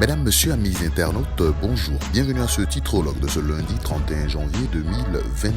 Mesdames, Messieurs, amis internautes, bonjour. Bienvenue à ce titrologue de ce lundi 31 janvier 2022.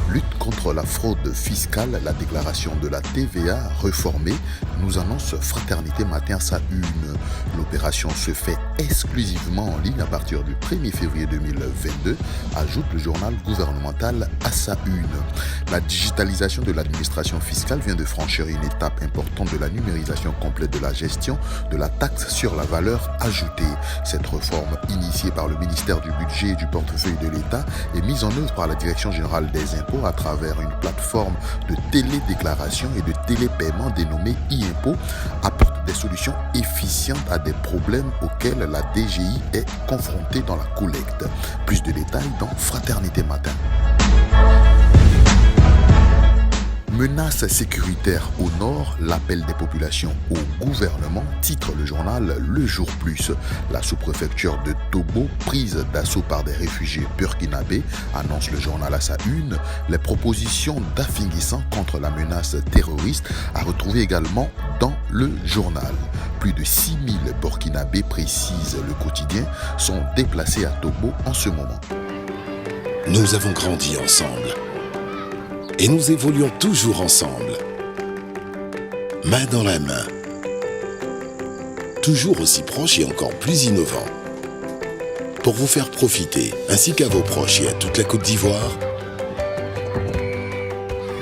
Lutte contre la fraude fiscale, la déclaration de la TVA réformée nous annonce Fraternité Matin à sa une. L'opération se fait exclusivement en ligne à partir du 1er février 2022, ajoute le journal gouvernemental à sa une. La digitalisation de l'administration fiscale vient de franchir une étape importante de la numérisation complète de la gestion de la taxe sur la valeur ajoutée. Cette réforme, initiée par le ministère du Budget et du Portefeuille de l'État, est mise en œuvre par la Direction générale des impôts à travers une plateforme de télédéclaration et de télépaiement dénommée e-impôt, apporte des solutions efficientes à des problèmes auxquels la DGI est confrontée dans la collecte. Plus de détails dans Fraternité Matin. Menace sécuritaire au nord, l'appel des populations au gouvernement, titre le journal Le Jour Plus. La sous-préfecture de Tobo, prise d'assaut par des réfugiés burkinabés, annonce le journal à sa une. Les propositions d'Affinguissan contre la menace terroriste à retrouver également dans le journal. Plus de 6000 burkinabés, précise le quotidien, sont déplacés à Tobo en ce moment. Nous avons grandi ensemble. Et nous évoluons toujours ensemble, main dans la main, toujours aussi proches et encore plus innovants, pour vous faire profiter, ainsi qu'à vos proches et à toute la Côte d'Ivoire,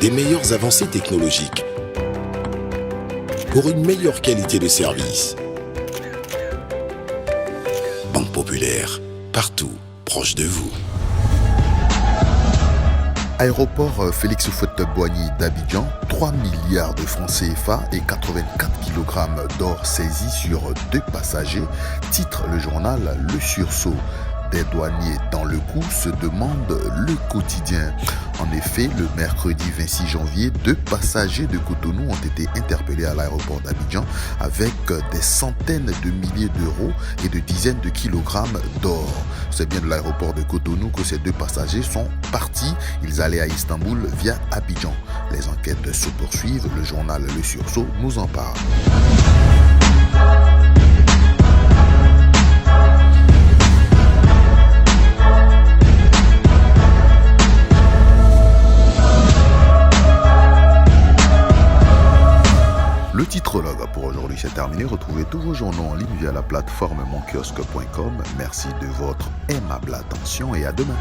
des meilleures avancées technologiques, pour une meilleure qualité de service. Banque Populaire, partout, proche de vous. Aéroport Félix Houphouët-Boigny d'Abidjan, 3 milliards de francs CFA et 84 kg d'or saisis sur 2 passagers, titre le journal Le Sursaut. Des douaniers dans le coup, se demande le quotidien. En effet, le mercredi 26 janvier, 2 passagers de Cotonou ont été interpellés à l'aéroport d'Abidjan avec des centaines de milliers d'euros et de dizaines de kilogrammes d'or. C'est bien de l'aéroport de Cotonou que ces 2 passagers sont partis. Ils allaient à Istanbul via Abidjan. Les enquêtes se poursuivent. Le journal Le Sursaut nous en parle. Le titrologue pour aujourd'hui c'est terminé. Retrouvez tous vos journaux en ligne via la plateforme monkiosque.com. Merci de votre aimable attention et à demain.